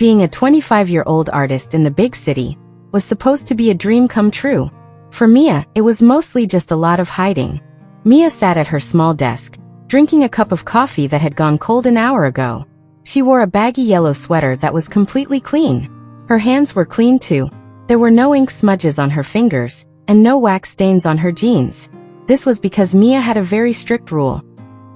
Being a 25-year-old artist in the big city was supposed to be a dream come true. For Mia, it was mostly just a lot of hiding. Mia sat at her small desk, drinking a cup of coffee that had gone cold an hour ago. She wore a baggy yellow sweater that was completely clean. Her hands were clean too. There were no ink smudges on her fingers, and no wax stains on her jeans. This was because Mia had a very strict rule.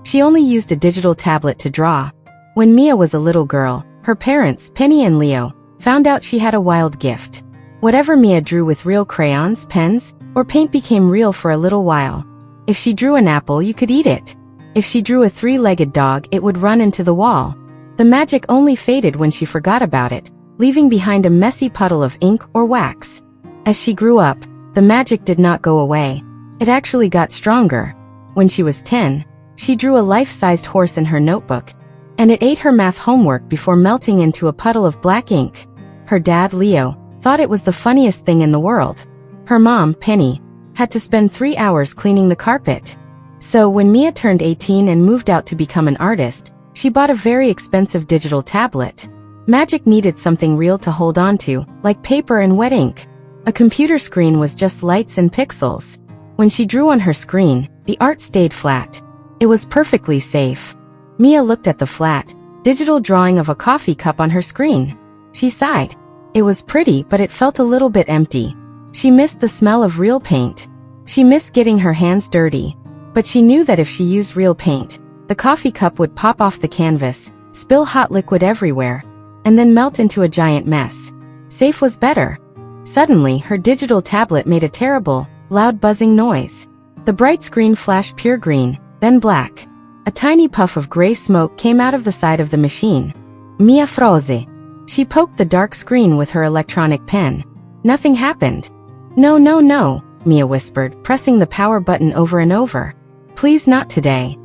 She only used a digital tablet to draw. When Mia was a little girl, her parents, Penny and Leo, found out she had a wild gift. Whatever Mia drew with real crayons, pens, or paint became real for a little while. If she drew an apple, you could eat it. If she drew a three-legged dog, it would run into the wall. The magic only faded when she forgot about it, leaving behind a messy puddle of ink or wax. As she grew up, the magic did not go away. It actually got stronger. When she was 10, she drew a life-sized horse in her notebook, and it ate her math homework before melting into a puddle of black ink. Her dad, Leo, thought it was the funniest thing in the world. Her mom, Penny, had to spend 3 hours cleaning the carpet. So when Mia turned 18 and moved out to become an artist, she bought a very expensive digital tablet. Magic needed something real to hold on to, like paper and wet ink. A computer screen was just lights and pixels. When she drew on her screen, the art stayed flat. It was perfectly safe. Mia looked at the flat, digital drawing of a coffee cup on her screen. She sighed. It was pretty, but it felt a little bit empty. She missed the smell of real paint. She missed getting her hands dirty. But she knew that if she used real paint, the coffee cup would pop off the canvas, spill hot liquid everywhere, and then melt into a giant mess. Safe was better. Suddenly, her digital tablet made a terrible, loud buzzing noise. The bright screen flashed pure green, then black. A tiny puff of gray smoke came out of the side of the machine. Mia froze. She poked the dark screen with her electronic pen. Nothing happened. No, no, no, Mia whispered, pressing the power button over and over. Please not today.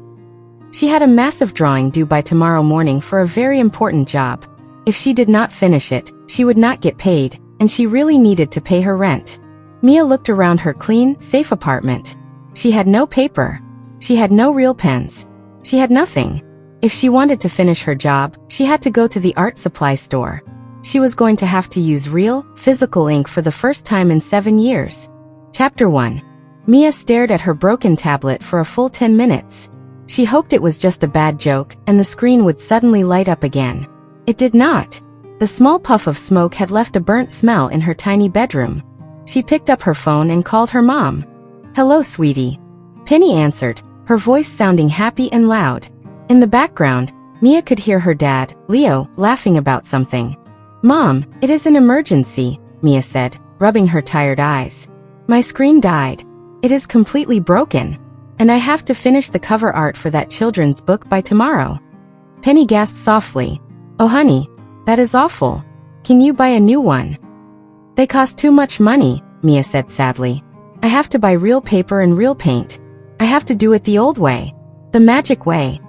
She had a massive drawing due by tomorrow morning for a very important job. If she did not finish it, she would not get paid, and she really needed to pay her rent. Mia looked around her clean, safe apartment. She had no paper. She had no real pens. She had nothing. If she wanted to finish her job, she had to go to the art supply store. She was going to have to use real, physical ink for the first time in 7 years. Chapter 1. Mia stared at her broken tablet for a full 10 minutes. She hoped it was just a bad joke, and the screen would suddenly light up again. It did not. The small puff of smoke had left a burnt smell in her tiny bedroom. She picked up her phone and called her mom. Hello, sweetie. Penny answered, her voice sounding happy and loud. In the background, Mia could hear her dad, Leo, laughing about something. Mom, it is an emergency, Mia said, rubbing her tired eyes. My screen died. It is completely broken. And I have to finish the cover art for that children's book by tomorrow. Penny gasped softly. Oh honey, that is awful. Can you buy a new one? They cost too much money, Mia said sadly. I have to buy real paper and real paint. I have to do it the old way. The magic way.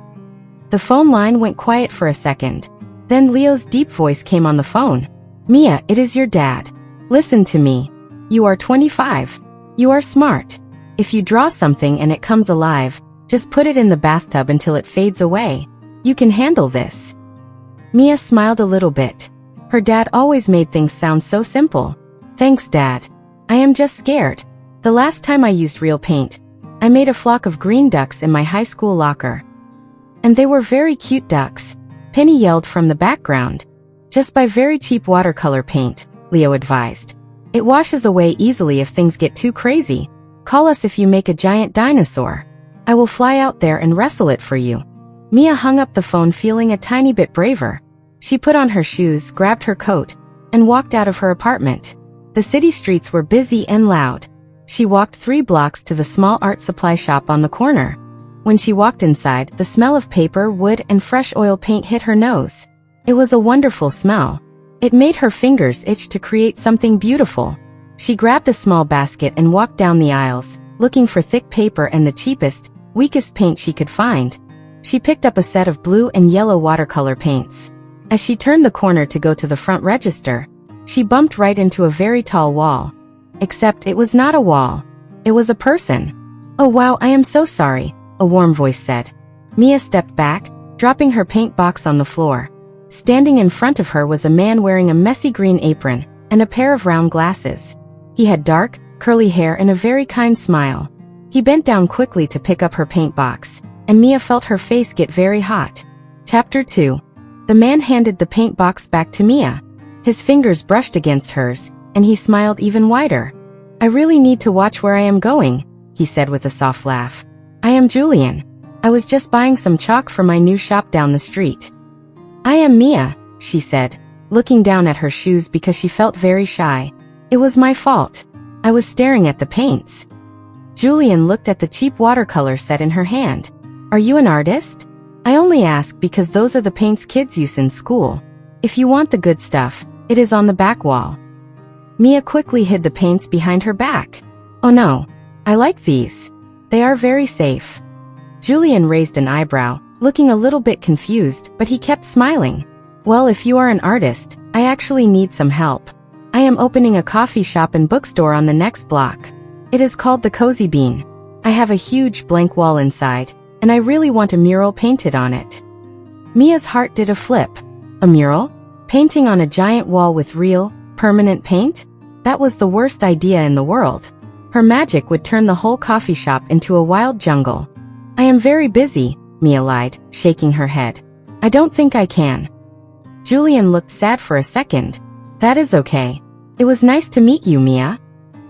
The phone line went quiet for a second. Then Leo's deep voice came on the phone. Mia, it is your dad. Listen to me. You are 25. You are smart. If you draw something and it comes alive, just put it in the bathtub until it fades away. You can handle this. Mia smiled a little bit. Her dad always made things sound so simple. Thanks, Dad. I am just scared. The last time I used real paint, I made a flock of green ducks in my high school locker. And they were very cute ducks. Penny yelled from the background. Just buy very cheap watercolor paint, Leo advised. It washes away easily if things get too crazy. Call us if you make a giant dinosaur. I will fly out there and wrestle it for you. Mia hung up the phone feeling a tiny bit braver. She put on her shoes, grabbed her coat, and walked out of her apartment. The city streets were busy and loud. She walked 3 blocks to the small art supply shop on the corner. When she walked inside, the smell of paper, wood, and fresh oil paint hit her nose. It was a wonderful smell. It made her fingers itch to create something beautiful. She grabbed a small basket and walked down the aisles, looking for thick paper and the cheapest, weakest paint she could find. She picked up a set of blue and yellow watercolor paints. As she turned the corner to go to the front register, she bumped right into a very tall wall. Except it was not a wall. It was a person. Oh wow, I am so sorry, a warm voice said. Mia stepped back, dropping her paint box on the floor. Standing in front of her was a man wearing a messy green apron and a pair of round glasses. He had dark, curly hair and a very kind smile. He bent down quickly to pick up her paint box, and Mia felt her face get very hot. Chapter 2. The man handed the paint box back to Mia. His fingers brushed against hers, and he smiled even wider. "I really need to watch where I am going," he said with a soft laugh. "I am Julian. I was just buying some chalk for my new shop down the street." "I am Mia," she said, looking down at her shoes because she felt very shy. "It was my fault. I was staring at the paints." Julian looked at the cheap watercolor set in her hand. "Are you an artist?" "I only ask because those are the paints kids use in school. If you want the good stuff, it is on the back wall." Mia quickly hid the paints behind her back. "Oh no. I like these. They are very safe." Julian raised an eyebrow, looking a little bit confused, but he kept smiling. "Well, if you are an artist, I actually need some help. I am opening a coffee shop and bookstore on the next block. It is called the Cozy Bean. I have a huge blank wall inside, and I really want a mural painted on it." Mia's heart did a flip. A mural? Painting on a giant wall with real, permanent paint? That was the worst idea in the world. Her magic would turn the whole coffee shop into a wild jungle. "I am very busy," Mia lied, shaking her head. "I don't think I can." Julian looked sad for a second. "That is okay. It was nice to meet you, Mia."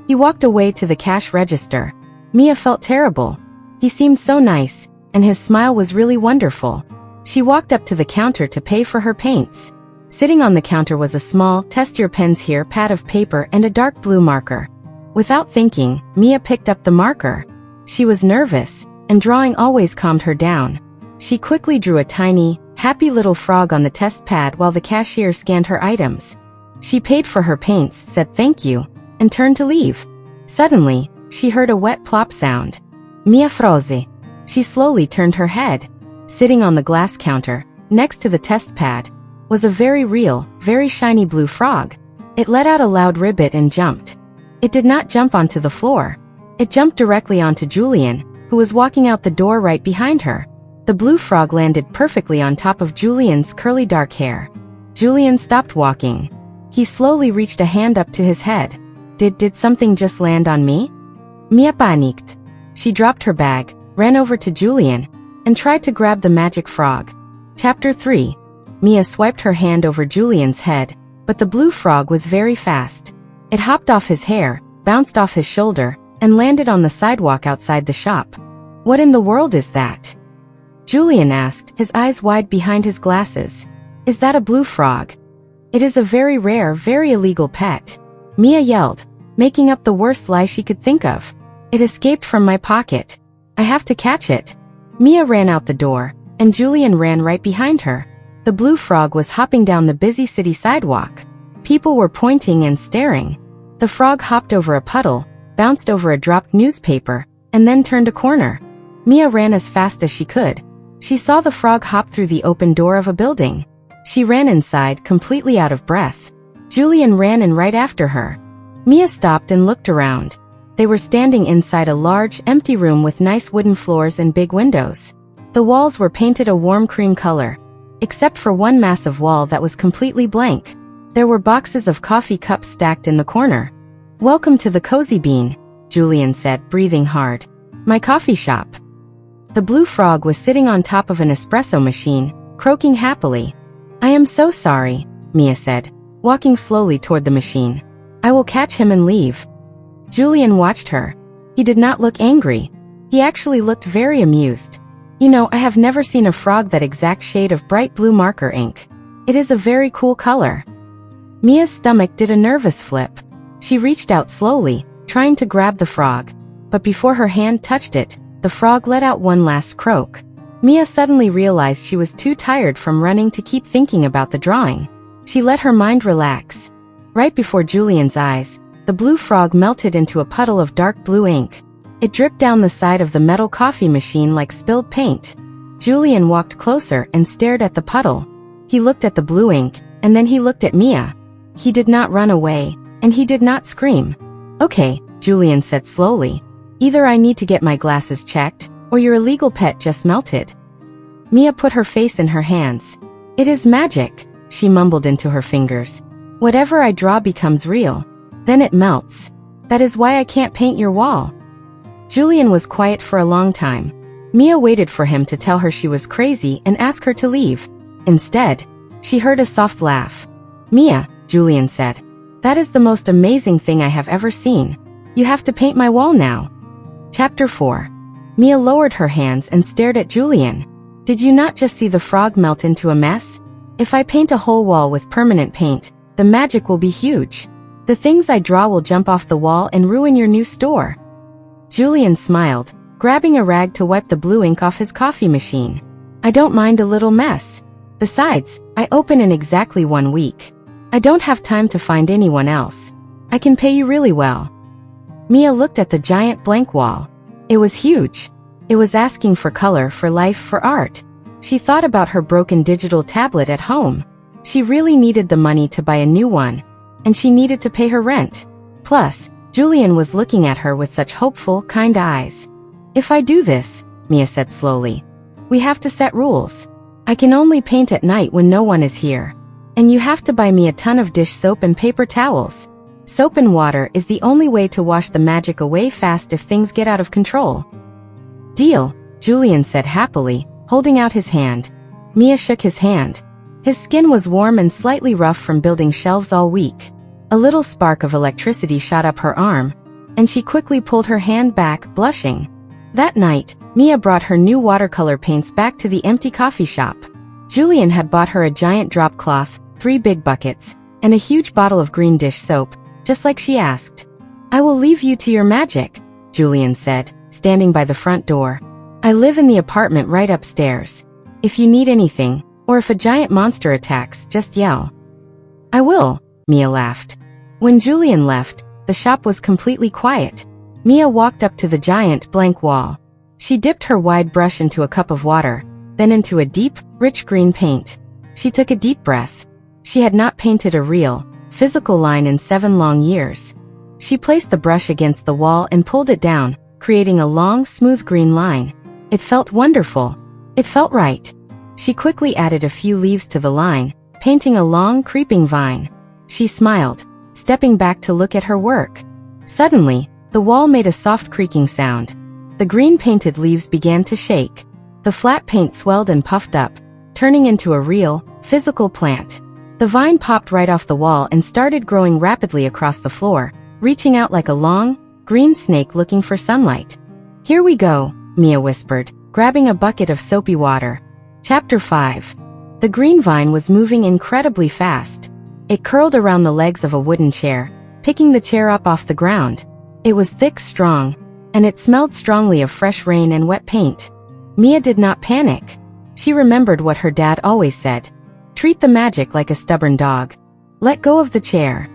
He walked away to the cash register. Mia felt terrible. He seemed so nice, and his smile was really wonderful. She walked up to the counter to pay for her paints. Sitting on the counter was a small, test your pens here pad of paper and a dark blue marker. Without thinking, Mia picked up the marker. She was nervous, and drawing always calmed her down. She quickly drew a tiny, happy little frog on the test pad while the cashier scanned her items. She paid for her paints, said thank you, and turned to leave. Suddenly, she heard a wet plop sound. Mia froze. She slowly turned her head. Sitting on the glass counter, next to the test pad, was a very real, very shiny blue frog. It let out a loud ribbit and jumped. It did not jump onto the floor. It jumped directly onto Julian, who was walking out the door right behind her. The blue frog landed perfectly on top of Julian's curly dark hair. Julian stopped walking. He slowly reached a hand up to his head. Did something just land on me? Mia panicked. She dropped her bag, ran over to Julian, and tried to grab the magic frog. Chapter 3. Mia swiped her hand over Julian's head, but the blue frog was very fast. It hopped off his hair, bounced off his shoulder, and landed on the sidewalk outside the shop. "What in the world is that?" Julian asked, his eyes wide behind his glasses. "Is that a blue frog?" "It is a very rare, very illegal pet," Mia yelled, making up the worst lie she could think of. "It escaped from my pocket. I have to catch it." Mia ran out the door, and Julian ran right behind her. The blue frog was hopping down the busy city sidewalk. People were pointing and staring. The frog hopped over a puddle, bounced over a dropped newspaper, and then turned a corner. Mia ran as fast as she could. She saw the frog hop through the open door of a building. She ran inside, completely out of breath. Julian ran in right after her. Mia stopped and looked around. They were standing inside a large, empty room with nice wooden floors and big windows. The walls were painted a warm cream color, except for one massive wall that was completely blank. There were boxes of coffee cups stacked in the corner. "Welcome to the Cozy Bean," Julian said, breathing hard. "My coffee shop." The blue frog was sitting on top of an espresso machine, croaking happily. "I am so sorry," Mia said, walking slowly toward the machine. "I will catch him and leave." Julian watched her. He did not look angry. He actually looked very amused. "You know, I have never seen a frog that exact shade of bright blue marker ink. It is a very cool color." Mia's stomach did a nervous flip. She reached out slowly, trying to grab the frog. But before her hand touched it, the frog let out one last croak. Mia suddenly realized she was too tired from running to keep thinking about the drawing. She let her mind relax. Right before Julian's eyes, the blue frog melted into a puddle of dark blue ink. It dripped down the side of the metal coffee machine like spilled paint. Julian walked closer and stared at the puddle. He looked at the blue ink, and then he looked at Mia. He did not run away, and he did not scream. "Okay," Julian said slowly. "Either I need to get my glasses checked, or your illegal pet just melted." Mia put her face in her hands. "It is magic," she mumbled into her fingers. Whatever I draw becomes real. Then it melts. That is why I can't paint your wall. Julian was quiet for a long time. Mia waited for him to tell her she was crazy and ask her to leave. Instead, she heard a soft laugh. Mia, Julian said. That is the most amazing thing I have ever seen. You have to paint my wall now. Chapter 4. Mia lowered her hands and stared at Julian. Did you not just see the frog melt into a mess? If I paint a whole wall with permanent paint, the magic will be huge. The things I draw will jump off the wall and ruin your new store. Julian smiled, grabbing a rag to wipe the blue ink off his coffee machine. I don't mind a little mess. Besides, I open in exactly 1 week. I don't have time to find anyone else. I can pay you really well. Mia looked at the giant blank wall. It was huge. It was asking for color, for life, for art. She thought about her broken digital tablet at home. She really needed the money to buy a new one, and she needed to pay her rent. Plus, Julian was looking at her with such hopeful, kind eyes. If I do this, Mia said slowly, we have to set rules. I can only paint at night when no one is here. And you have to buy me a ton of dish soap and paper towels. Soap and water is the only way to wash the magic away fast if things get out of control. Deal, Julian said happily, holding out his hand. Mia shook his hand. His skin was warm and slightly rough from building shelves all week. A little spark of electricity shot up her arm, and she quickly pulled her hand back, blushing. That night, Mia brought her new watercolor paints back to the empty coffee shop. Julian had bought her a giant drop cloth, 3 big buckets, and a huge bottle of green dish soap, just like she asked. I will leave you to your magic, Julian said, standing by the front door. I live in the apartment right upstairs. If you need anything, or if a giant monster attacks, just yell. I will, Mia laughed. When Julian left, the shop was completely quiet. Mia walked up to the giant blank wall. She dipped her wide brush into a cup of water, then into a deep, rich green paint. She took a deep breath. She had not painted a real, physical line in 7 long years. She placed the brush against the wall and pulled it down, creating a long, smooth green line. It felt wonderful. It felt right. She quickly added a few leaves to the line, painting a long, creeping vine. She smiled, stepping back to look at her work. Suddenly, the wall made a soft creaking sound. The green painted leaves began to shake. The flat paint swelled and puffed up, turning into a real, physical plant. The vine popped right off the wall and started growing rapidly across the floor, reaching out like a long, green snake looking for sunlight. Here we go, Mia whispered, grabbing a bucket of soapy water. Chapter 5. The green vine was moving incredibly fast. It curled around the legs of a wooden chair, picking the chair up off the ground. It was thick, strong, and it smelled strongly of fresh rain and wet paint. Mia did not panic. She remembered what her dad always said. Treat the magic like a stubborn dog. Let go of the chair,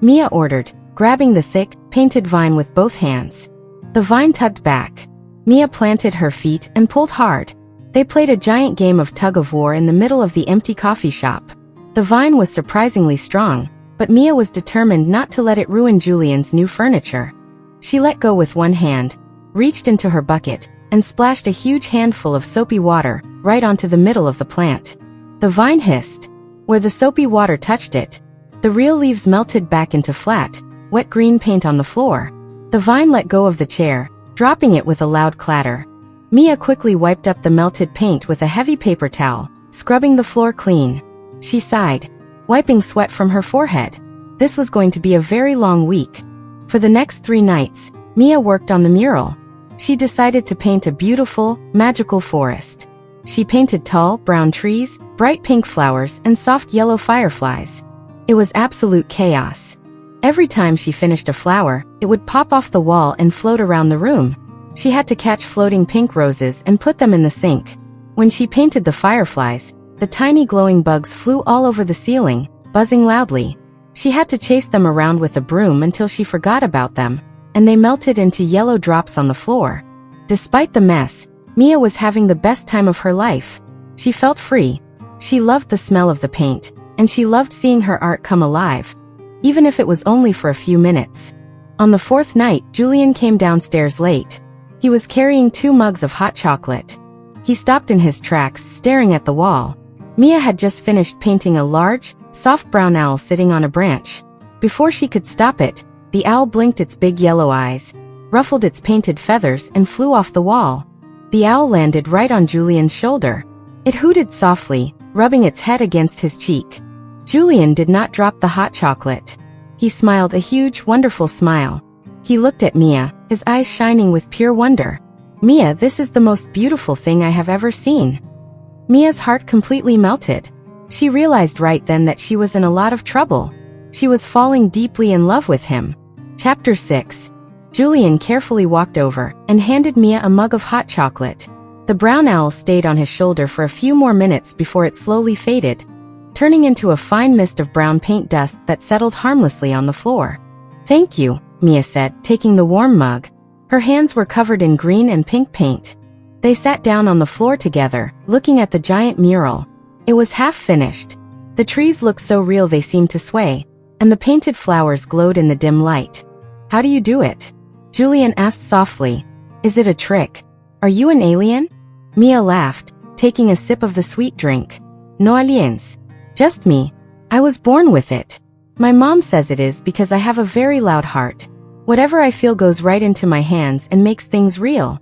Mia ordered, grabbing the thick, painted vine with both hands. The vine tugged back. Mia planted her feet and pulled hard. They played a giant game of tug-of-war in the middle of the empty coffee shop. The vine was surprisingly strong, but Mia was determined not to let it ruin Julian's new furniture. She let go with one hand, reached into her bucket, and splashed a huge handful of soapy water right onto the middle of the plant. The vine hissed. Where the soapy water touched it, the real leaves melted back into flat, wet green paint on the floor. The vine let go of the chair, dropping it with a loud clatter. Mia quickly wiped up the melted paint with a heavy paper towel, scrubbing the floor clean. She sighed, wiping sweat from her forehead. This was going to be a very long week. For the next 3 nights, Mia worked on the mural. She decided to paint a beautiful, magical forest. She painted tall, brown trees, bright pink flowers, and soft yellow fireflies. It was absolute chaos. Every time she finished a flower, it would pop off the wall and float around the room. She had to catch floating pink roses and put them in the sink. When she painted the fireflies, the tiny glowing bugs flew all over the ceiling, buzzing loudly. She had to chase them around with a broom until she forgot about them, and they melted into yellow drops on the floor. Despite the mess, Mia was having the best time of her life. She felt free. She loved the smell of the paint, and she loved seeing her art come alive, even if it was only for a few minutes. On the 4th night, Julian came downstairs late. He was carrying 2 mugs of hot chocolate. He stopped in his tracks, staring at the wall. Mia had just finished painting a large, soft brown owl sitting on a branch. Before she could stop it, the owl blinked its big yellow eyes, ruffled its painted feathers and flew off the wall. The owl landed right on Julian's shoulder. It hooted softly, rubbing its head against his cheek. Julian did not drop the hot chocolate. He smiled a huge, wonderful smile. He looked at Mia, his eyes shining with pure wonder. "Mia, this is the most beautiful thing I have ever seen." Mia's heart completely melted. She realized right then that she was in a lot of trouble. She was falling deeply in love with him. Chapter 6. Julian carefully walked over and handed Mia a mug of hot chocolate. The brown owl stayed on his shoulder for a few more minutes before it slowly faded, turning into a fine mist of brown paint dust that settled harmlessly on the floor. "Thank you," Mia said, taking the warm mug. Her hands were covered in green and pink paint. They sat down on the floor together, looking at the giant mural. It was half finished. The trees looked so real they seemed to sway, and the painted flowers glowed in the dim light. "How do you do it?" Julian asked softly. "Is it a trick? Are you an alien?" Mia laughed, taking a sip of the sweet drink. "No aliens. Just me. I was born with it. My mom says it is because I have a very loud heart. Whatever I feel goes right into my hands and makes things real."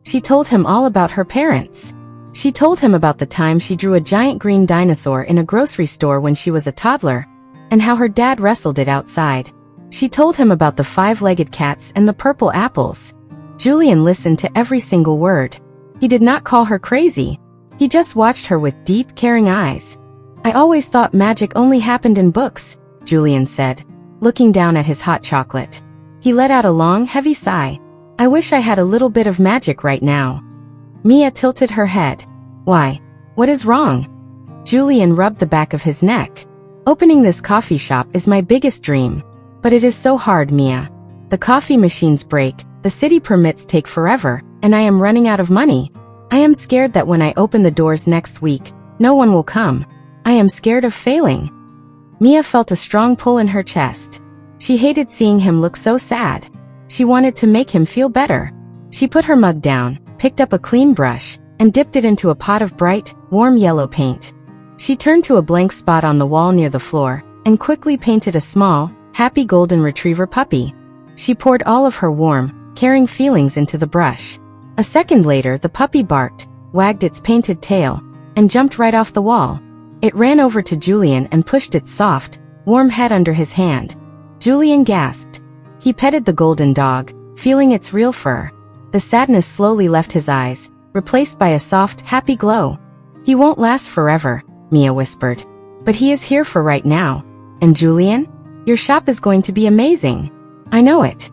She told him all about her parents. She told him about the time she drew a giant green dinosaur in a grocery store when she was a toddler, and how her dad wrestled it outside. She told him about the 5-legged cats and the purple apples. Julian listened to every single word. He did not call her crazy. He just watched her with deep, caring eyes. "I always thought magic only happened in books," Julian said, looking down at his hot chocolate. He let out a long, heavy sigh. "I wish I had a little bit of magic right now." Mia tilted her head. "Why? What is wrong?" Julian rubbed the back of his neck. "Opening this coffee shop is my biggest dream. But it is so hard, Mia. The coffee machines break, the city permits take forever, and I am running out of money. I am scared that when I open the doors next week, no one will come. I am scared of failing." Mia felt a strong pull in her chest. She hated seeing him look so sad. She wanted to make him feel better. She put her mug down, picked up a clean brush, and dipped it into a pot of bright, warm yellow paint. She turned to a blank spot on the wall near the floor, and quickly painted a small, happy golden retriever puppy. She poured all of her warm, caring feelings into the brush. A second later, the puppy barked, wagged its painted tail, and jumped right off the wall. It ran over to Julian and pushed its soft, warm head under his hand. Julian gasped. He petted the golden dog, feeling its real fur. The sadness slowly left his eyes, replaced by a soft, happy glow. "He won't last forever," Mia whispered. "But he is here for right now. And Julian? Your shop is going to be amazing. I know it."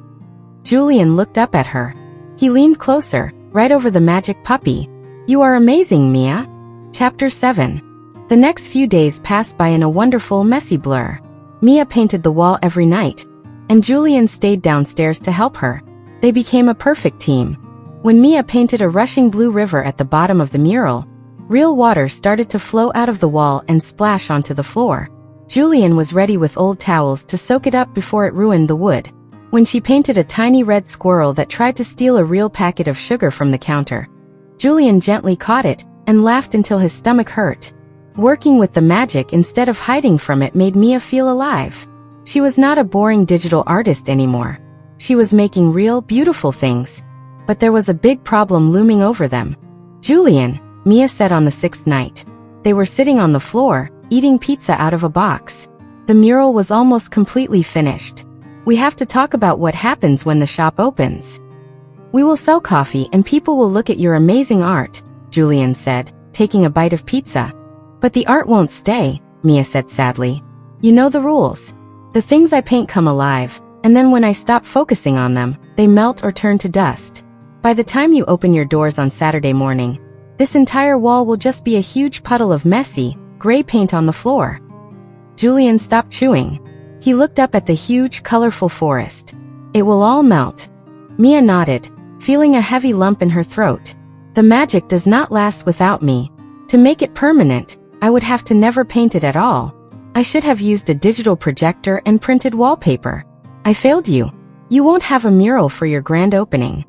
Julian looked up at her. He leaned closer, right over the magic puppy. "You are amazing, Mia." Chapter 7. The next few days passed by in a wonderful, messy blur. Mia painted the wall every night, and Julian stayed downstairs to help her. They became a perfect team. When Mia painted a rushing blue river at the bottom of the mural, real water started to flow out of the wall and splash onto the floor. Julian was ready with old towels to soak it up before it ruined the wood. When she painted a tiny red squirrel that tried to steal a real packet of sugar from the counter, Julian gently caught it and laughed until his stomach hurt. Working with the magic instead of hiding from it made Mia feel alive. She was not a boring digital artist anymore. She was making real, beautiful things. But there was a big problem looming over them. "Julian," Mia said on the 6th night. They were sitting on the floor, eating pizza out of a box. The mural was almost completely finished. "We have to talk about what happens when the shop opens. We will sell coffee and people will look at your amazing art," Julian said, taking a bite of pizza. "But the art won't stay," Mia said sadly. "You know the rules. The things I paint come alive, and then when I stop focusing on them, they melt or turn to dust. By the time you open your doors on Saturday morning, this entire wall will just be a huge puddle of messy, gray paint on the floor." Julian stopped chewing. He looked up at the huge, colorful forest. "It will all melt." Mia nodded, feeling a heavy lump in her throat. "The magic does not last without me. To make it permanent, I would have to never paint it at all. I should have used a digital projector and printed wallpaper. I failed you. You won't have a mural for your grand opening."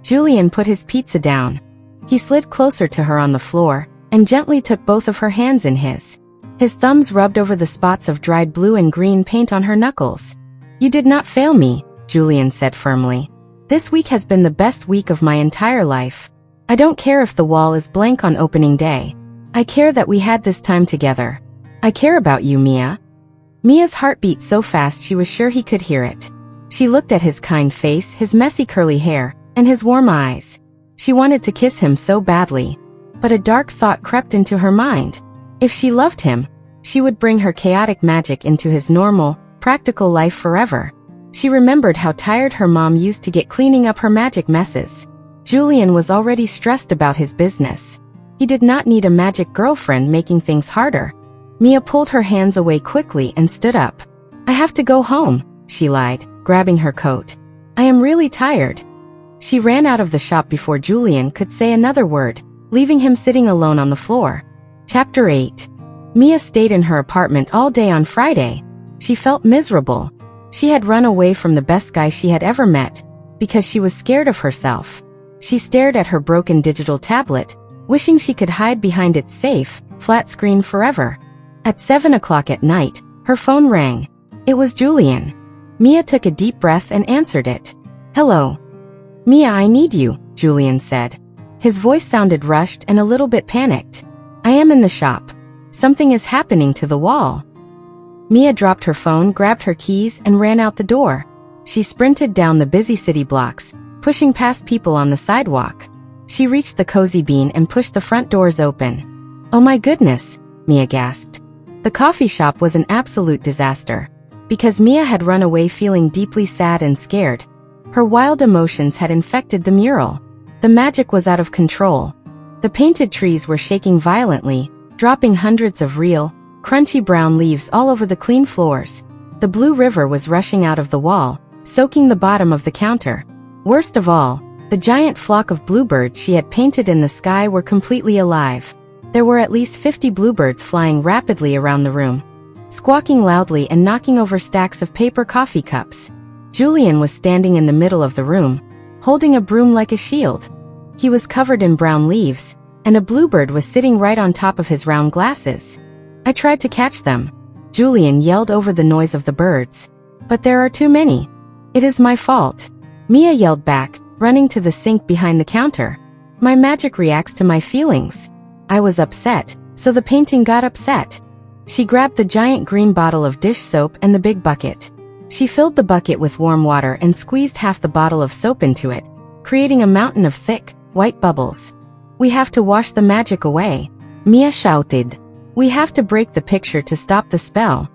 Julian put his pizza down. He slid closer to her on the floor and gently took both of her hands in his. His thumbs rubbed over the spots of dried blue and green paint on her knuckles. "You did not fail me," Julian said firmly. "This week has been the best week of my entire life. I don't care if the wall is blank on opening day. I care that we had this time together. I care about you, Mia." Mia's heart beat so fast she was sure he could hear it. She looked at his kind face, his messy curly hair, and his warm eyes. She wanted to kiss him so badly. But a dark thought crept into her mind. If she loved him, she would bring her chaotic magic into his normal, practical life forever. She remembered how tired her mom used to get cleaning up her magic messes. Julian was already stressed about his business. He did not need a magic girlfriend making things harder. Mia pulled her hands away quickly and stood up. "I have to go home," she lied, grabbing her coat. "I am really tired." She ran out of the shop before Julian could say another word, leaving him sitting alone on the floor. Chapter 8. Mia stayed in her apartment all day on Friday. She felt miserable. She had run away from the best guy she had ever met, because she was scared of herself. She stared at her broken digital tablet, wishing she could hide behind its safe, flat screen forever. At 7 o'clock at night, her phone rang. It was Julian. Mia took a deep breath and answered it. "Hello." "Mia, I need you," Julian said. His voice sounded rushed and a little bit panicked. "I am in the shop. Something is happening to the wall." Mia dropped her phone, grabbed her keys, and ran out the door. She sprinted down the busy city blocks, pushing past people on the sidewalk. She reached the cozy bean and pushed the front doors open. "Oh my goodness," Mia gasped. The coffee shop was an absolute disaster. Because Mia had run away feeling deeply sad and scared, her wild emotions had infected the mural. The magic was out of control. The painted trees were shaking violently, dropping hundreds of real, crunchy brown leaves all over the clean floors. The blue river was rushing out of the wall, soaking the bottom of the counter. Worst of all, the giant flock of bluebirds she had painted in the sky were completely alive. There were at least 50 bluebirds flying rapidly around the room, squawking loudly and knocking over stacks of paper coffee cups. Julian was standing in the middle of the room, holding a broom like a shield. He was covered in brown leaves, and a bluebird was sitting right on top of his round glasses. "I tried to catch them," Julian yelled over the noise of the birds. "But there are too many. It is my fault," Mia yelled back, running to the sink behind the counter. "My magic reacts to my feelings. I was upset, so the painting got upset." She grabbed the giant green bottle of dish soap and the big bucket. She filled the bucket with warm water and squeezed half the bottle of soap into it, creating a mountain of thick, white bubbles. "We have to wash the magic away," Mia shouted. "We have to break the picture to stop the spell."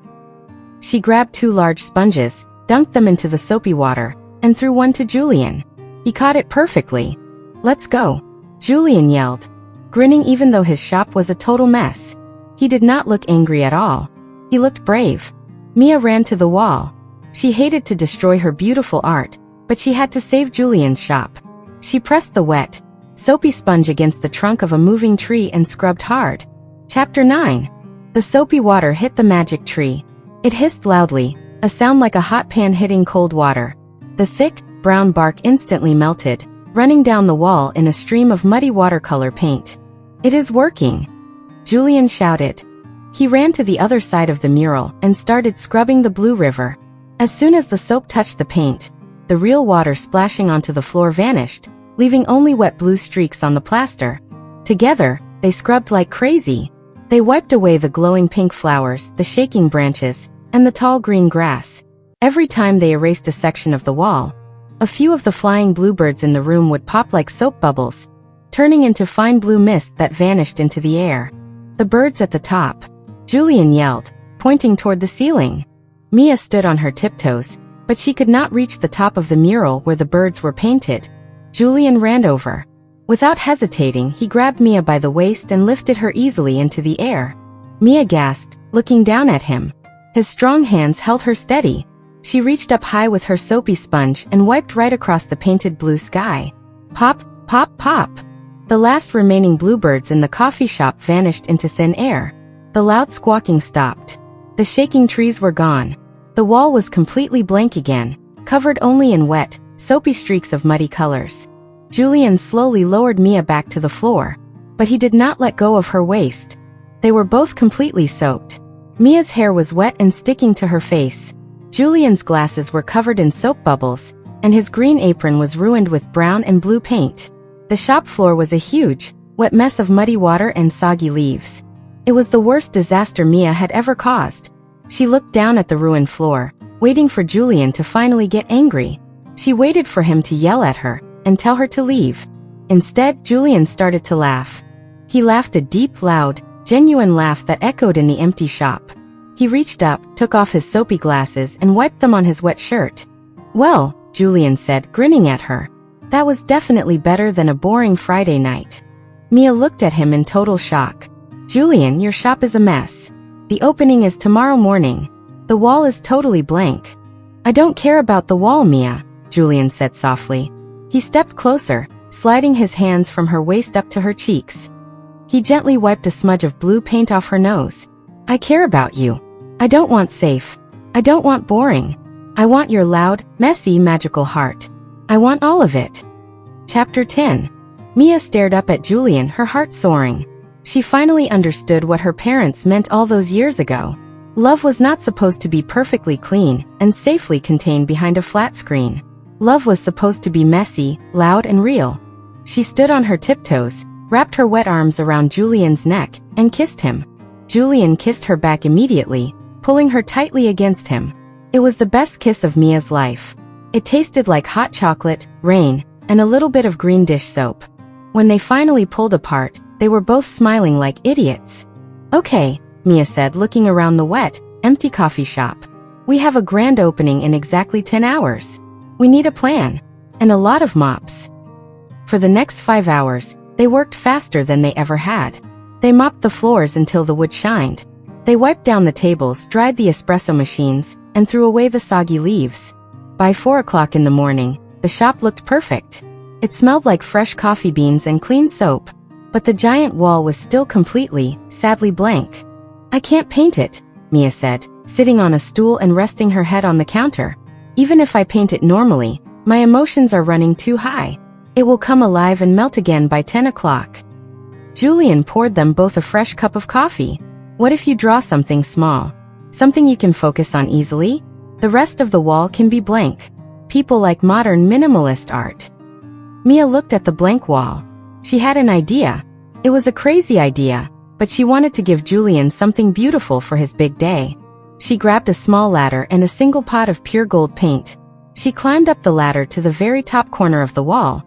She grabbed 2 large sponges, dunked them into the soapy water, and threw one to Julian. He caught it perfectly. "Let's go," Julian yelled, grinning even though his shop was a total mess. He did not look angry at all. He looked brave. Mia ran to the wall. She hated to destroy her beautiful art, but she had to save Julian's shop. She pressed the wet, soapy sponge against the trunk of a moving tree and scrubbed hard. Chapter 9. The soapy water hit the magic tree. It hissed loudly, a sound like a hot pan hitting cold water. The thick, brown bark instantly melted, running down the wall in a stream of muddy watercolor paint. "It is working," Julian shouted. He ran to the other side of the mural and started scrubbing the blue river. As soon as the soap touched the paint, the real water splashing onto the floor vanished, leaving only wet blue streaks on the plaster. Together, they scrubbed like crazy. They wiped away the glowing pink flowers, the shaking branches, and the tall green grass. Every time they erased a section of the wall, a few of the flying bluebirds in the room would pop like soap bubbles, turning into fine blue mist that vanished into the air. "The birds at the top," Julian yelled, pointing toward the ceiling. Mia stood on her tiptoes, but she could not reach the top of the mural where the birds were painted. Julian ran over. Without hesitating, he grabbed Mia by the waist and lifted her easily into the air. Mia gasped, looking down at him. His strong hands held her steady. She reached up high with her soapy sponge and wiped right across the painted blue sky. Pop, pop, pop. The last remaining bluebirds in the coffee shop vanished into thin air. The loud squawking stopped. The shaking trees were gone. The wall was completely blank again, covered only in wet, soapy streaks of muddy colors. Julian slowly lowered Mia back to the floor. but he did not let go of her waist. They were both completely soaked. Mia's hair was wet and sticking to her face. Julian's glasses were covered in soap bubbles, and his green apron was ruined with brown and blue paint. The shop floor was a huge, wet mess of muddy water and soggy leaves. It was the worst disaster Mia had ever caused. She looked down at the ruined floor, waiting for Julian to finally get angry. She waited for him to yell at her and tell her to leave. Instead, Julian started to laugh. He laughed a deep, loud, genuine laugh that echoed in the empty shop. He reached up, took off his soapy glasses and wiped them on his wet shirt. "Well," Julian said, grinning at her. "That was definitely better than a boring Friday night." Mia looked at him in total shock. "Julian, your shop is a mess. The opening is tomorrow morning. The wall is totally blank." "I don't care about the wall, Mia," Julian said softly. He stepped closer, sliding his hands from her waist up to her cheeks. He gently wiped a smudge of blue paint off her nose. "I care about you. I don't want safe. I don't want boring. I want your loud, messy, magical heart. I want all of it." Chapter 10. Mia stared up at Julian, her heart soaring. She finally understood what her parents meant all those years ago. Love was not supposed to be perfectly clean and safely contained behind a flat screen. Love was supposed to be messy, loud, and real. She stood on her tiptoes, wrapped her wet arms around Julian's neck, and kissed him. Julian kissed her back immediately, pulling her tightly against him. It was the best kiss of Mia's life. It tasted like hot chocolate, rain, and a little bit of green dish soap. When they finally pulled apart, they were both smiling like idiots. "Okay," Mia said, looking around the wet, empty coffee shop. "We have a grand opening in exactly 10 hours. We need a plan. And a lot of mops." For the next 5 hours, they worked faster than they ever had. They mopped the floors until the wood shined. They wiped down the tables, dried the espresso machines, and threw away the soggy leaves. By 4 o'clock in the morning, the shop looked perfect. It smelled like fresh coffee beans and clean soap. But the giant wall was still completely, sadly blank. "I can't paint it," Mia said, sitting on a stool and resting her head on the counter. "Even if I paint it normally, my emotions are running too high. It will come alive and melt again by 10 o'clock. Julian poured them both a fresh cup of coffee. "What if you draw something small? Something you can focus on easily? The rest of the wall can be blank. People like modern minimalist art." Mia looked at the blank wall. She had an idea. It was a crazy idea, but she wanted to give Julian something beautiful for his big day. She grabbed a small ladder and a single pot of pure gold paint. She climbed up the ladder to the very top corner of the wall,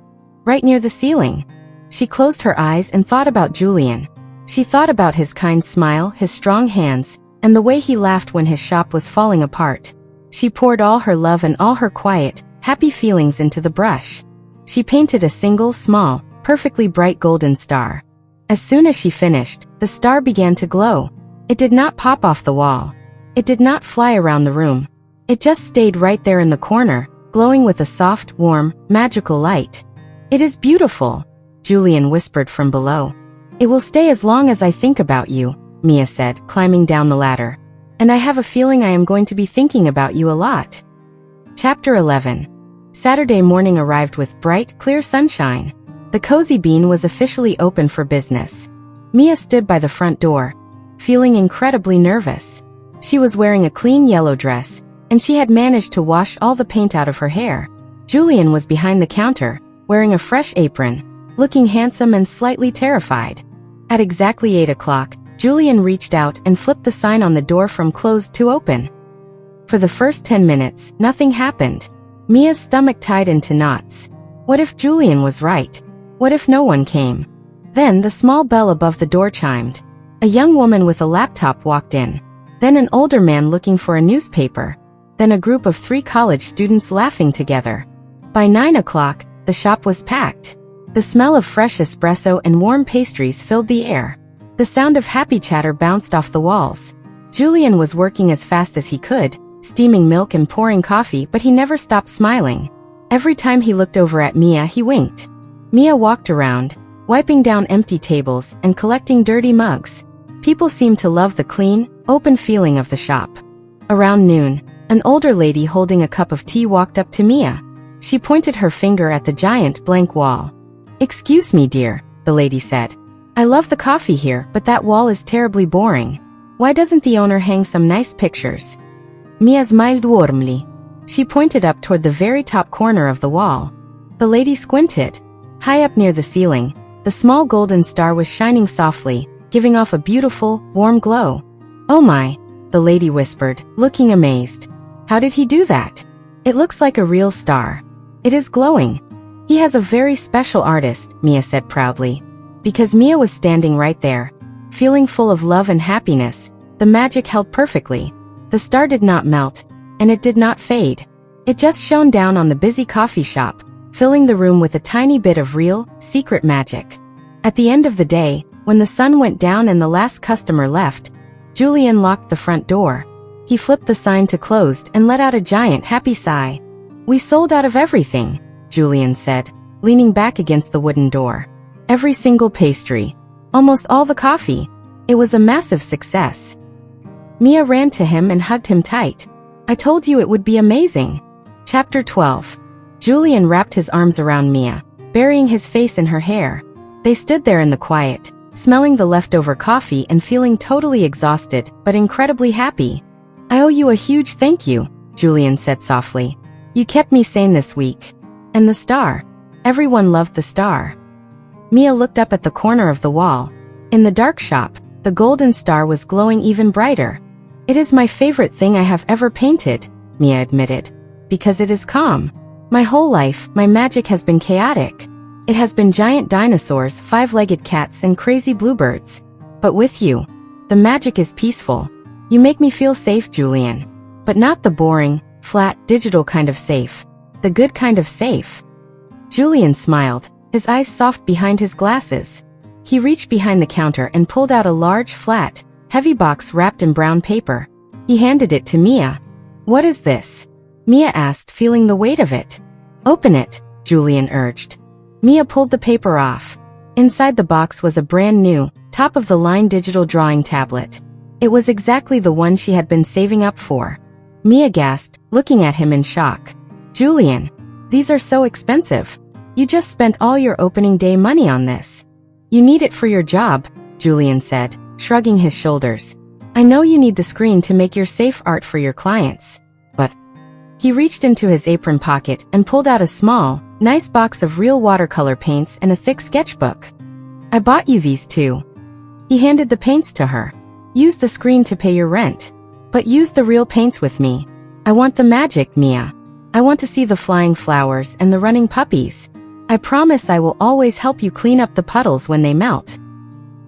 right near the ceiling. She closed her eyes and thought about Julian. She thought about his kind smile, his strong hands, and the way he laughed when his shop was falling apart. She poured all her love and all her quiet, happy feelings into the brush. She painted a single, small, perfectly bright golden star. As soon as she finished, the star began to glow. It did not pop off the wall. It did not fly around the room. It just stayed right there in the corner, glowing with a soft, warm, magical light. "It is beautiful," Julian whispered from below. "It will stay as long as I think about you," Mia said, climbing down the ladder. "And I have a feeling I am going to be thinking about you a lot." Chapter 11. Saturday morning arrived with bright, clear sunshine. The Cozy Bean was officially open for business. Mia stood by the front door, feeling incredibly nervous. She was wearing a clean yellow dress, and she had managed to wash all the paint out of her hair. Julian was behind the counter, wearing a fresh apron, looking handsome and slightly terrified. At exactly 8 o'clock, Julian reached out and flipped the sign on the door from closed to open. For the first 10 minutes, nothing happened. Mia's stomach tied into knots. What if Julian was right? What if no one came? Then the small bell above the door chimed. A young woman with a laptop walked in. Then an older man looking for a newspaper. Then a group of 3 college students laughing together. By 9 o'clock, the shop was packed. The smell of fresh espresso and warm pastries filled the air. The sound of happy chatter bounced off the walls. Julian was working as fast as he could, steaming milk and pouring coffee, but he never stopped smiling. Every time he looked over at Mia, he winked. Mia walked around, wiping down empty tables and collecting dirty mugs. People seemed to love the clean, open feeling of the shop. Around noon, an older lady holding a cup of tea walked up to Mia. She pointed her finger at the giant blank wall. "Excuse me, dear," the lady said. I love the coffee here, but that wall is terribly boring. Why doesn't the owner hang some nice pictures? Mia smiled warmly. She pointed up toward the very top corner of the wall. The lady squinted. High up near the ceiling, the small golden star was shining softly, giving off a beautiful, warm glow. Oh my, the lady whispered, looking amazed. How did he do that? It looks like a real star. It is glowing. He has a very special artist, Mia said proudly. Because Mia was standing right there, feeling full of love and happiness, the magic held perfectly. The star did not melt, and it did not fade. It just shone down on the busy coffee shop, filling the room with a tiny bit of real, secret magic. At the end of the day, when the sun went down and the last customer left, Julian locked the front door. He flipped the sign to closed and let out a giant happy sigh. We sold out of everything, Julian said, leaning back against the wooden door. Every single pastry. Almost all the coffee. It was a massive success. Mia ran to him and hugged him tight. I told you it would be amazing. Chapter 12. Julian wrapped his arms around Mia, burying his face in her hair. They stood there in the quiet, smelling the leftover coffee and feeling totally exhausted, but incredibly happy. I owe you a huge thank you, Julian said softly. You kept me sane this week. And the star. Everyone loved the star. Mia looked up at the corner of the wall. In the dark shop, the golden star was glowing even brighter. It is my favorite thing I have ever painted, Mia admitted. Because it is calm. My whole life, my magic has been chaotic. It has been giant dinosaurs, five-legged cats, and crazy bluebirds. But with you, the magic is peaceful. You make me feel safe, Julian. But not the boring, flat, digital kind of safe. The good kind of safe. Julian smiled, his eyes soft behind his glasses. He reached behind the counter and pulled out a large, flat, heavy box wrapped in brown paper. He handed it to Mia. What is this? Mia asked, feeling the weight of it. Open it, Julian urged. Mia pulled the paper off. Inside the box was a brand new, top-of-the-line digital drawing tablet. It was exactly the one she had been saving up for. Mia gasped, looking at him in shock. Julian, these are so expensive. You just spent all your opening day money on this. You need it for your job, Julian said, shrugging his shoulders. I know you need the screen to make your safe art for your clients. But he reached into his apron pocket and pulled out a small, nice box of real watercolor paints and a thick sketchbook. I bought you these too. He handed the paints to her. Use the screen to pay your rent. But use the real paints with me. I want the magic, Mia. I want to see the flying flowers and the running puppies. I promise I will always help you clean up the puddles when they melt.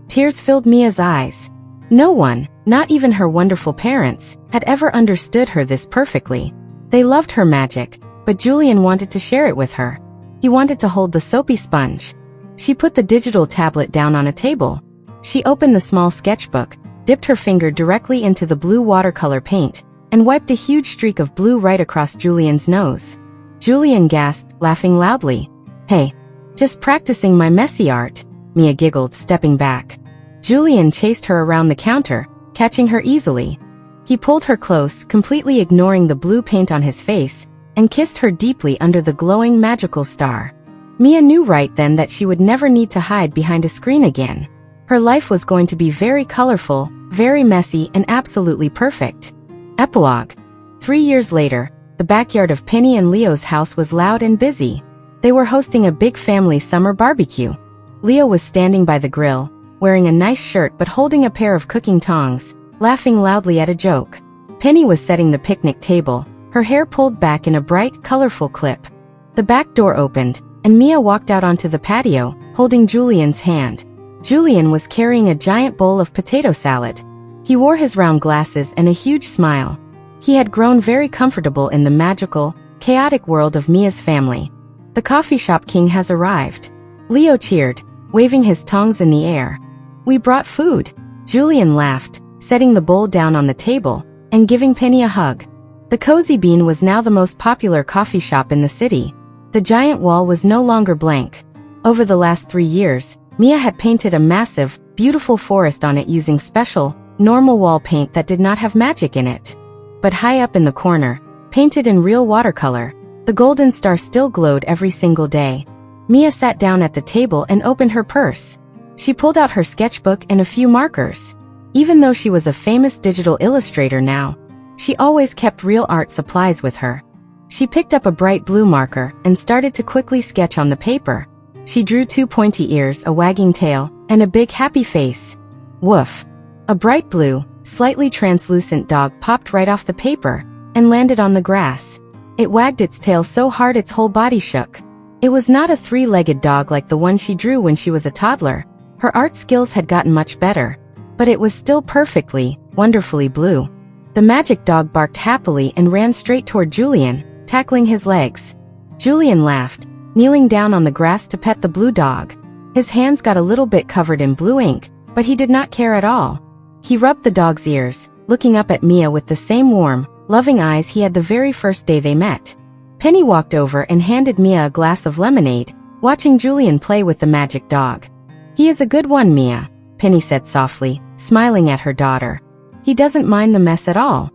Tears filled Mia's eyes. No one, not even her wonderful parents, had ever understood her this perfectly. They loved her magic, but Julian wanted to share it with her. He wanted to hold the soapy sponge. She put the digital tablet down on a table. She opened the small sketchbook, dipped her finger directly into the blue watercolor paint, and wiped a huge streak of blue right across Julian's nose. Julian gasped, laughing loudly. Hey, just practicing my messy art, Mia giggled, stepping back. Julian chased her around the counter, catching her easily. He pulled her close, completely ignoring the blue paint on his face, and kissed her deeply under the glowing magical star. Mia knew right then that she would never need to hide behind a screen again. Her life was going to be very colorful, very messy, and absolutely perfect. Epilogue. 3 years later, the backyard of Penny and Leo's house was loud and busy. They were hosting a big family summer barbecue. Leo was standing by the grill, wearing a nice shirt but holding a pair of cooking tongs, laughing loudly at a joke. Penny was setting the picnic table, her hair pulled back in a bright, colorful clip. The back door opened, and Mia walked out onto the patio, holding Julian's hand. Julian was carrying a giant bowl of potato salad. He wore his round glasses and a huge smile. He had grown very comfortable in the magical, chaotic world of Mia's family. The coffee shop king has arrived. Leo cheered, waving his tongs in the air. We brought food. Julian laughed, setting the bowl down on the table, and giving Penny a hug. The Cozy Bean was now the most popular coffee shop in the city. The giant wall was no longer blank. Over the last 3 years, Mia had painted a massive, beautiful forest on it using special, normal wall paint that did not have magic in it. But high up in the corner, painted in real watercolor, the golden star still glowed every single day. Mia sat down at the table and opened her purse. She pulled out her sketchbook and a few markers. Even though she was a famous digital illustrator now, she always kept real art supplies with her. She picked up a bright blue marker and started to quickly sketch on the paper. She drew 2 pointy ears, a wagging tail, and a big happy face. Woof! A bright blue, slightly translucent dog popped right off the paper and landed on the grass. It wagged its tail so hard its whole body shook. It was not a 3-legged dog like the one she drew when she was a toddler. Her art skills had gotten much better, but it was still perfectly, wonderfully blue. The magic dog barked happily and ran straight toward Julian, tackling his legs. Julian laughed, kneeling down on the grass to pet the blue dog. His hands got a little bit covered in blue ink, but he did not care at all. He rubbed the dog's ears, looking up at Mia with the same warm, loving eyes he had the very first day they met. Penny walked over and handed Mia a glass of lemonade, watching Julian play with the magic dog. "He is a good one, Mia," Penny said softly, smiling at her daughter. "He doesn't mind the mess at all."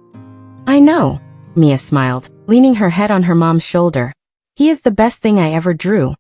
"I know," Mia smiled, leaning her head on her mom's shoulder. "He is the best thing I ever drew."